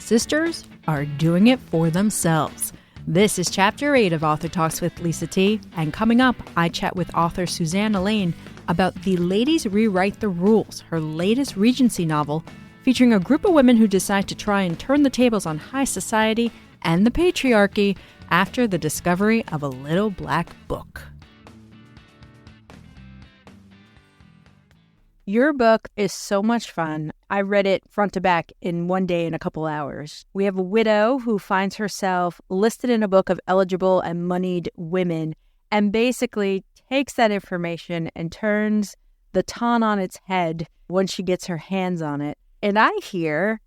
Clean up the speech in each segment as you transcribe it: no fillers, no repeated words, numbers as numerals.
sisters are doing it for themselves. This is Chapter 8 of Author Talks with Lisa T. And coming up, I chat with author Suzanne Allain about The Ladies Rewrite the Rules, her latest Regency novel, featuring a group of women who decide to try and turn the tables on high society and the patriarchy after the discovery of a little black book. Your book is so much fun. I read it front to back in one day in a couple hours. We have a widow who finds herself listed in a book of eligible and moneyed women and basically takes that information and turns the ton on its head when she gets her hands on it. And I hear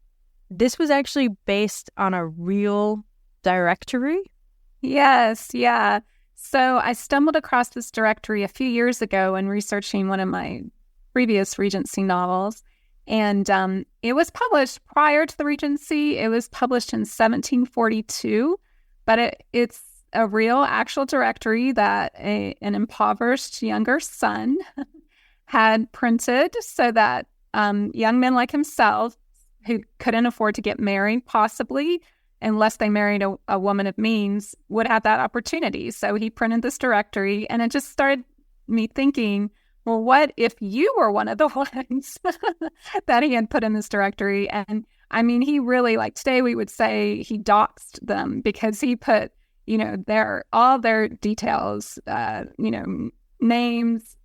this was actually based on a real directory? Yes, yeah. So I stumbled across this directory a few years ago when researching one of my previous Regency novels. And it was published prior to the Regency. It was published in 1742, but it's a real actual directory that an impoverished younger son had printed so that young men like himself who couldn't afford to get married, possibly, unless they married a woman of means, would have that opportunity. So he printed this directory, and it just started me thinking, well, what if you were one of the ones that he had put in this directory? And I mean, he really, like today we would say he doxed them because he put, all their details, names,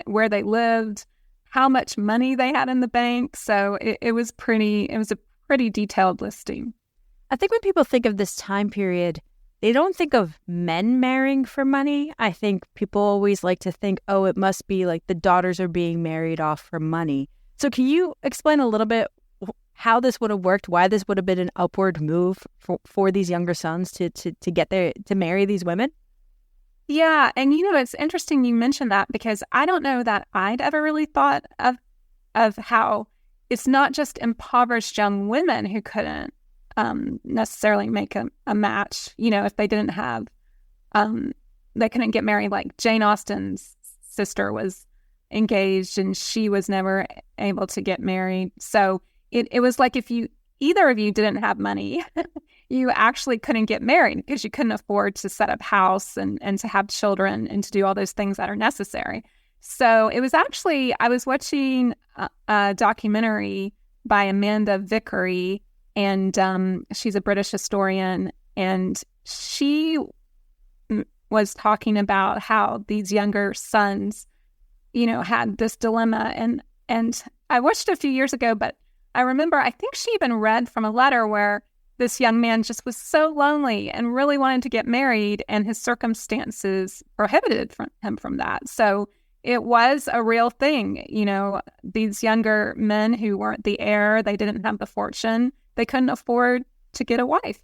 where they lived, how much money they had in the bank. So it was a pretty detailed listing. I think when people think of this time period, they don't think of men marrying for money. I think people always like to think, oh, it must be like the daughters are being married off for money. So can you explain a little bit how this would have worked, why this would have been an upward move for these younger sons to get there, to marry these women? Yeah. And, it's interesting you mentioned that because I don't know that I'd ever really thought of how it's not just impoverished young women who couldn't necessarily make a match, if they didn't have, they couldn't get married. Like Jane Austen's sister was engaged and she was never able to get married. So it was like if either of you didn't have money, you actually couldn't get married because you couldn't afford to set up house and to have children and to do all those things that are necessary. So it was actually, I was watching a documentary by Amanda Vickery, and she's a British historian, and she was talking about how these younger sons, had this dilemma. And I watched it a few years ago, but I remember, I think she even read from a letter where this young man just was so lonely and really wanted to get married, and his circumstances prohibited him from that. So it was a real thing. These younger men who weren't the heir, they didn't have the fortune, they couldn't afford to get a wife.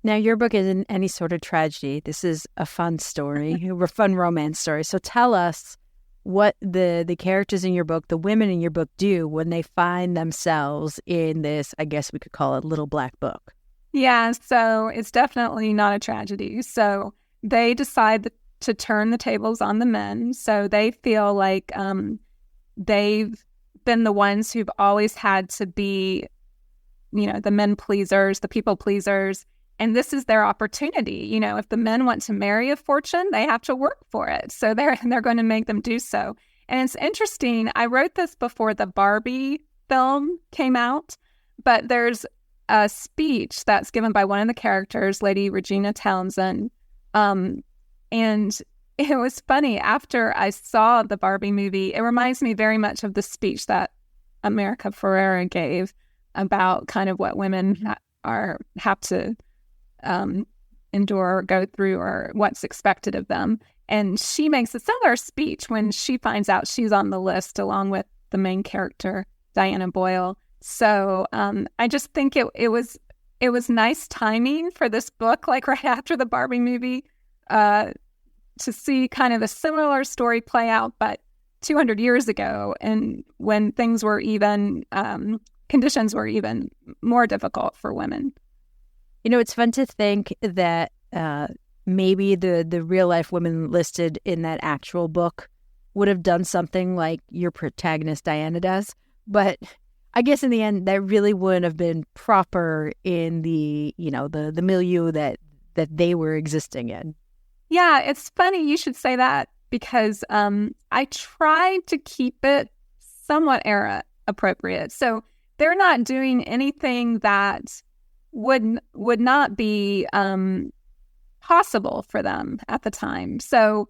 Now, your book isn't any sort of tragedy. This is a fun story, a fun romance story. So tell us what the characters in your book, the women in your book, do when they find themselves in this, I guess we could call it, little black book. Yeah, so it's definitely not a tragedy. So they decide to turn the tables on the men. So they feel like they've been the ones who've always had to be the men pleasers, the people pleasers, and this is their opportunity. If the men want to marry a fortune, they have to work for it. So they're going to make them do so. And it's interesting. I wrote this before the Barbie film came out, but there's a speech that's given by one of the characters, Lady Regina Townsend. And it was funny. After I saw the Barbie movie, it reminds me very much of the speech that America Ferrera gave about kind of what women have to endure or go through, or what's expected of them. And she makes a similar speech when she finds out she's on the list along with the main character, Diana Boyle. So I just think it was nice timing for this book, like right after the Barbie movie, to see kind of a similar story play out, but 200 years ago, and when things were even conditions were even more difficult for women. It's fun to think that maybe the real life women listed in that actual book would have done something like your protagonist Diana does. But I guess in the end, that really wouldn't have been proper in the, the milieu that they were existing in. Yeah, it's funny you should say that because I tried to keep it somewhat era appropriate. So they're not doing anything that would not be possible for them at the time. So,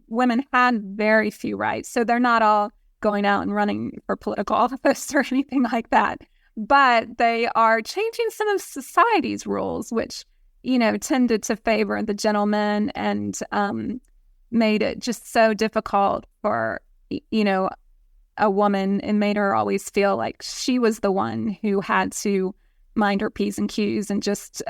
women had very few rights. So they're not all going out and running for political office or anything like that. But they are changing some of society's rules, which, tended to favor the gentleman and made it just so difficult for, a woman, and made her always feel like she was the one who had to mind her P's and Q's and just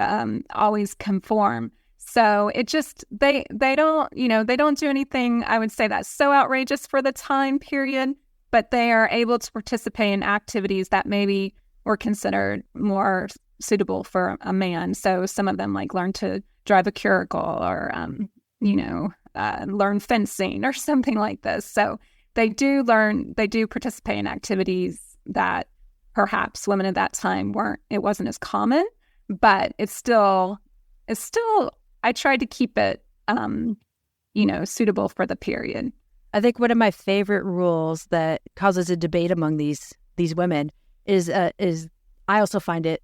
always conform. So it just, they don't do anything, I would say, that's so outrageous for the time period, but they are able to participate in activities that maybe were considered more suitable for a man. So some of them learn to drive a curricle or, learn fencing or something like this. So they do participate in activities that perhaps women at that time it wasn't as common, but it's still, I tried to keep it, suitable for the period. I think one of my favorite rules that causes a debate among these women is I also find it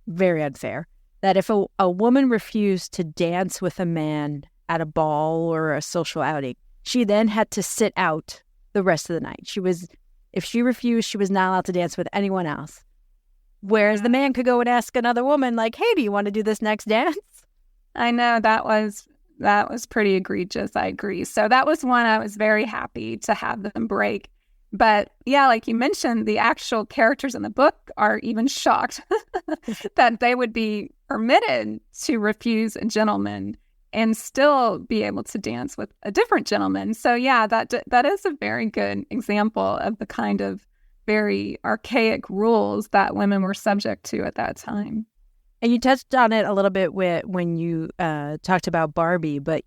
very unfair that if a woman refused to dance with a man at a ball or a social outing, she then had to sit out the rest of the night. If she refused, she was not allowed to dance with anyone else. Whereas the man could go and ask another woman, hey, do you want to do this next dance? I know that was pretty egregious. I agree. So that was one I was very happy to have them break. But yeah, like you mentioned, the actual characters in the book are even shocked that they would be permitted to refuse a gentleman and still be able to dance with a different gentleman. So yeah, that is a very good example of the kind of very archaic rules that women were subject to at that time. And you touched on it a little bit when you talked about Barbie, but,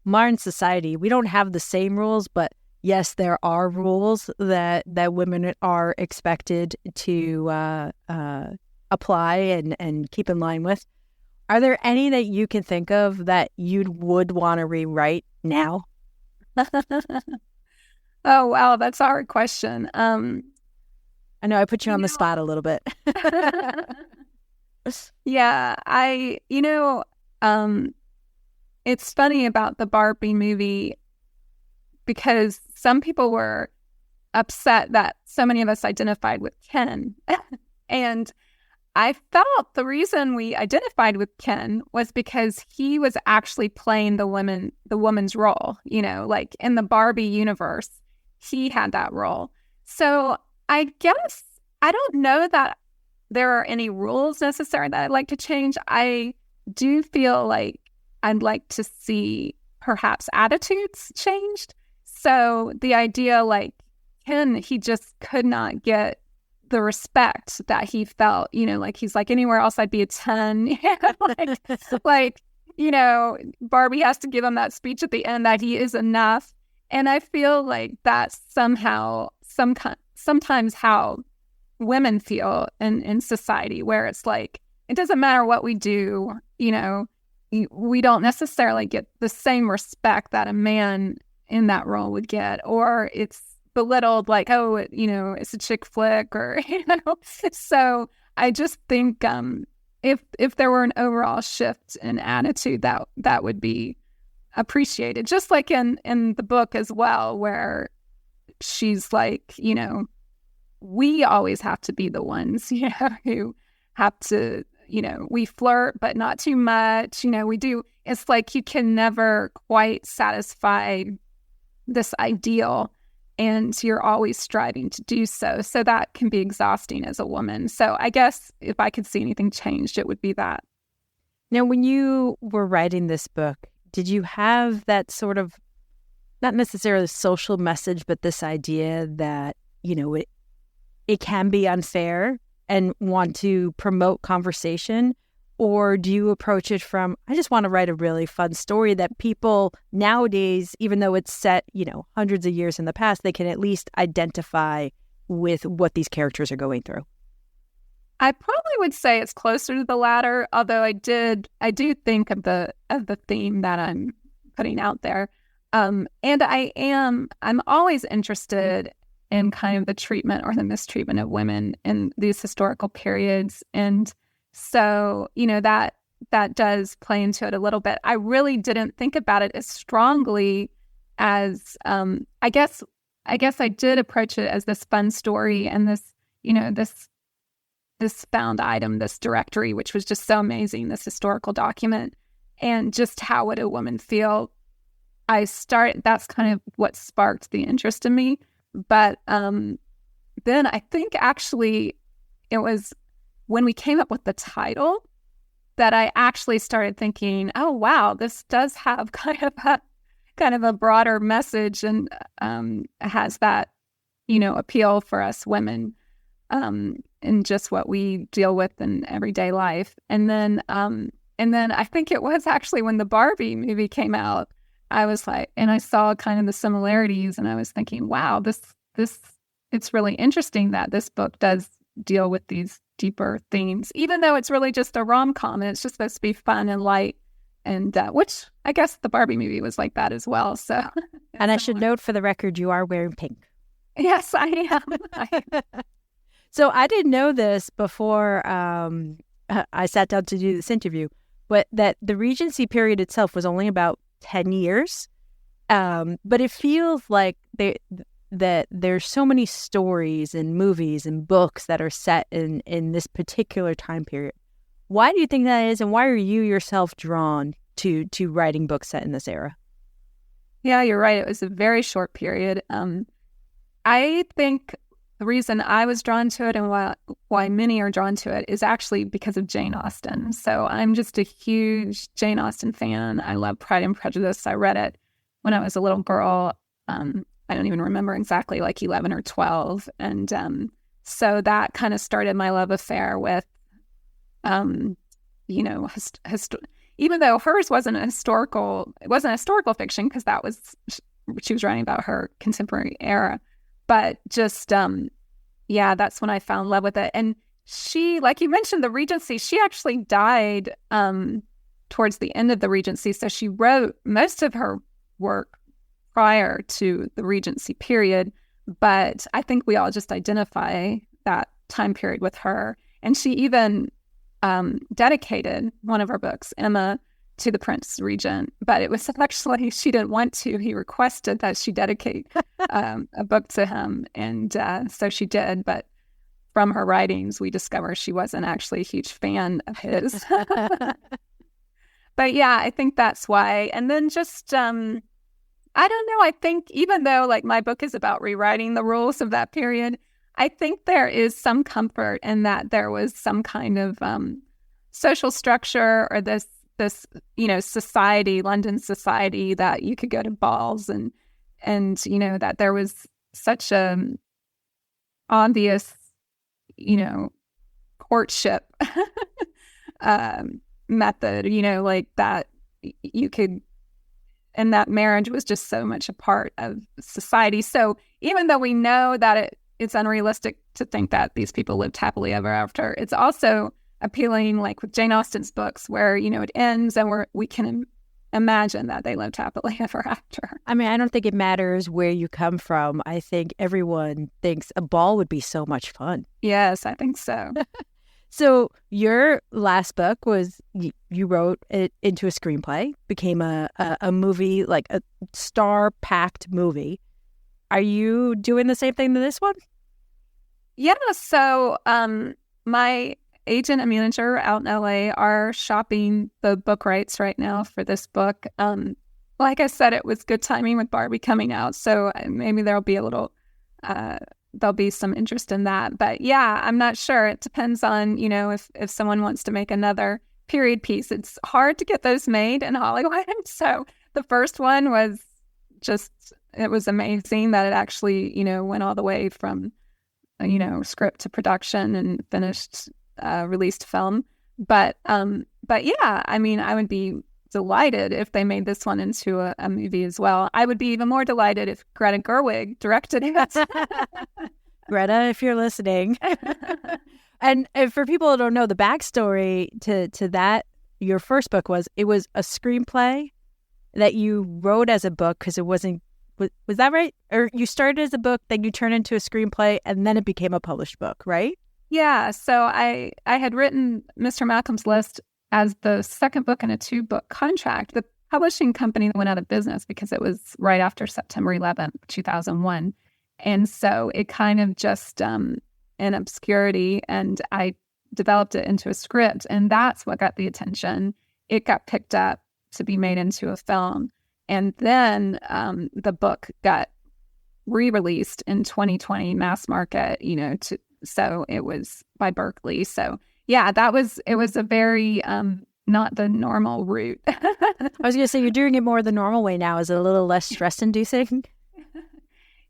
modern society, we don't have the same rules, but yes, there are rules that women are expected to apply and keep in line with. Are there any that you can think of that you would want to rewrite now? Oh, wow, that's a hard question. I know I put you on the spot a little bit. Yeah, it's funny about the Barbie movie because some people were upset that so many of us identified with Ken. And I felt the reason we identified with Ken was because he was actually playing the woman's role, in the Barbie universe, he had that role. So I guess I don't know that there are any rules necessary that I'd like to change. I do feel like I'd like to see perhaps attitudes changed. So the idea Ken, he just could not get the respect that he felt, he's anywhere else I'd be a 10. Barbie has to give him that speech at the end that he is enough. And I feel like that's somehow sometimes how women feel in society, where it's it doesn't matter what we do, we don't necessarily get the same respect that a man in that role would get, or it's belittled it's a chick flick, or so I just think if there were an overall shift in attitude, that would be appreciated, just like in the book as well, where she's we always have to be the ones who have to we flirt but not too much, we do, it's you can never quite satisfy this ideal, and you're always striving to do so. So that can be exhausting as a woman. So I guess if I could see anything changed, it would be that. Now, when you were writing this book, did you have that sort of, not necessarily social message, but this idea that, it can be unfair and want to promote conversation? Or do you approach it from, I just want to write a really fun story that people nowadays, even though it's set, hundreds of years in the past, they can at least identify with what these characters are going through? I probably would say it's closer to the latter, although I do think of the theme that I'm putting out there. And I'm always interested in kind of the treatment or the mistreatment of women in these historical periods. And so, that does play into it a little bit. I really didn't think about it as strongly as, I guess I did approach it as this fun story and this, this found item, this directory, which was just so amazing, this historical document, and just how would a woman feel. That's kind of what sparked the interest in me. But then I think actually it was when we came up with the title that I actually started thinking, oh, wow, this does have kind of a broader message and has that, appeal for us women in just what we deal with in everyday life. And then I think it was actually when the Barbie movie came out, I was like, and I saw kind of the similarities, and I was thinking, wow, this it's really interesting that this book does deal with these deeper themes, even though it's really just a rom-com and it's just supposed to be fun and light, and which I guess the Barbie movie was like that as well. So, and I should note for the record, you are wearing pink. Yes, I am. So I didn't know this before I sat down to do this interview, but that the Regency period itself was only about 10 years. But it feels like that there's so many stories and movies and books that are set in this particular time period. Why do you think that is, and why are you yourself drawn to writing books set in this era? Yeah, you're right. It was a very short period. I think the reason I was drawn to it and why many are drawn to it is actually because of Jane Austen. So I'm just a huge Jane Austen fan. I love Pride and Prejudice. I read it when I was a little girl. I don't even remember exactly, like 11 or 12. And so that kind of started my love affair with, even though hers wasn't historical fiction, because that was, she was writing about her contemporary era. But just, that's when I found love with it. And she, like you mentioned, the Regency, she actually died towards the end of the Regency. So she wrote most of her work prior to the Regency period. But I think we all just identify that time period with her. And she even dedicated one of her books, Emma, to the Prince Regent, but it was actually, she didn't want to. He requested that she dedicate a book to him, and so she did, but from her writings, we discover she wasn't actually a huge fan of his. But yeah, I think that's why. And then just, I don't know, I think even though like my book is about rewriting the rules of that period, I think there is some comfort in that there was some kind of social structure or this society, London society, that you could go to balls and that there was such a obvious, courtship method, like that you could, and that marriage was just so much a part of society. So even though we know that it's unrealistic to think that these people lived happily ever after, it's also appealing, like with Jane Austen's books, where it ends and we can imagine that they lived happily ever after. I mean, I don't think it matters where you come from. I think everyone thinks a ball would be so much fun. Yes, I think so. So your last book was you wrote it into a screenplay, became a movie, like a star-packed movie. Are you doing the same thing to this one? Yeah. So my agent and manager out in LA are shopping the book rights right now for this book. Like I said, it was good timing with Barbie coming out, so maybe there'll be there'll be some interest in that. But yeah, I'm not sure. It depends on, if someone wants to make another period piece. It's hard to get those made in Hollywood. So the first one was it was amazing that it actually, went all the way from, script to production and finished released film. But yeah, I mean, I would be delighted if they made this one into a movie as well. I would be even more delighted if Greta Gerwig directed it. Greta, if you're listening. And for people who don't know, the backstory to that, your first book was a screenplay that you wrote as a book because it wasn't, was that right? Or you started as a book, then you turned into a screenplay, and then it became a published book, right? Yeah. So I had written Mr. Malcolm's List as the second book in a 2-book contract. The publishing company went out of business because it was right after September 11th, 2001. And so it kind of just in obscurity, and I developed it into a script, and that's what got the attention. It got picked up to be made into a film. And then the book got re-released in 2020, mass market, so it was by Berkeley. So yeah, it was a very not the normal route. I was going to say, you're doing it more the normal way now. Is it a little less stress-inducing?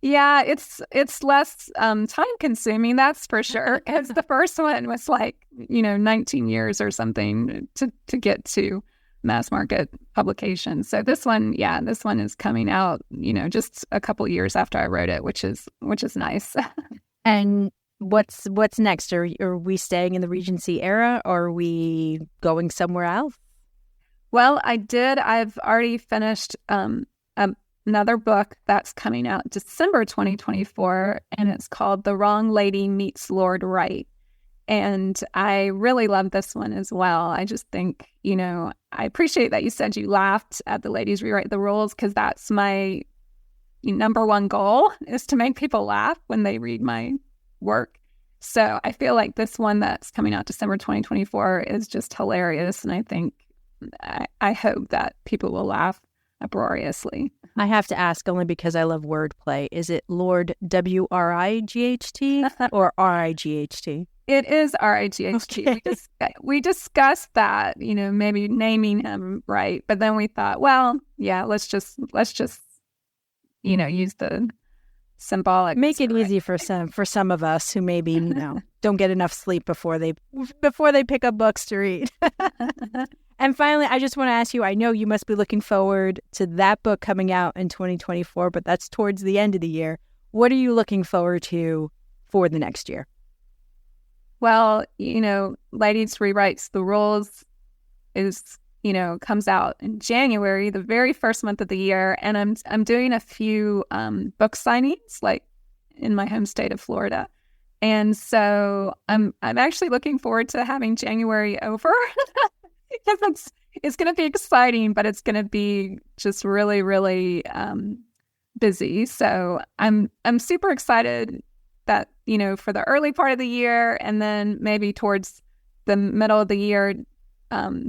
Yeah, it's less time-consuming, that's for sure. Because the first one was 19 years or something to get to mass market publication. So this one is coming out, just a couple years after I wrote it, which is nice. And what's next? Are we staying in the Regency era, or are we going somewhere else? Well, I've already finished another book that's coming out December 2024, and it's called The Wrong Lady Meets Lord Right. And I really love this one as well. I just think, I appreciate that you said you laughed at the Ladies Rewrite the Rules, because that's my number one goal, is to make people laugh when they read my work. So I feel like this one that's coming out December 2024 is just hilarious. And I think, I hope that people will laugh uproariously. I have to ask, only because I love wordplay. Is it Lord W-R-I-G-H-T or R-I-G-H-T? It is R-I-G-H-T. Okay. We discussed that, maybe naming him right. But then we thought, well, yeah, let's just use the symbolic. Make it easy for some of us who maybe, don't get enough sleep before they pick up books to read. And finally, I just want to ask you, I know you must be looking forward to that book coming out in 2024, but that's towards the end of the year. What are you looking forward to for the next year? Well, Ladies Rewrites the Rules comes out in January, the very first month of the year. And I'm doing a few book signings, in my home state of Florida. And so I'm actually looking forward to having January over. Because it's going to be exciting, but it's going to be just really, really busy. So I'm super excited that, for the early part of the year, and then maybe towards the middle of the year,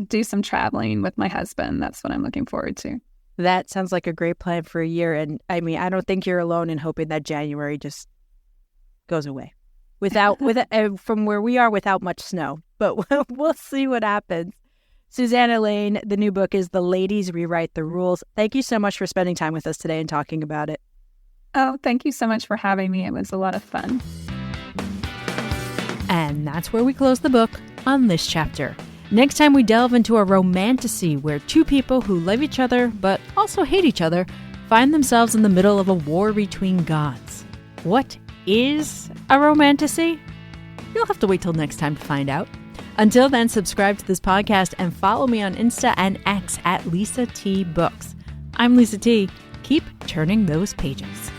do some traveling with my husband. That's what I'm looking forward to. That sounds like a great plan for a year. And I mean, I don't think you're alone in hoping that January just goes away from where we are without much snow. But we'll see what happens. Suzanne Allain, the new book is The Ladies Rewrite the Rules. Thank you so much for spending time with us today and talking about it. Oh, thank you so much for having me. It was a lot of fun. And that's where we close the book on this chapter. Next time we delve into a romantasy where two people who love each other but also hate each other find themselves in the middle of a war between gods. What is a romantasy? You'll have to wait till next time to find out. Until then, subscribe to this podcast and follow me on Insta and X at Lisa T Books. I'm Lisa T. Keep turning those pages.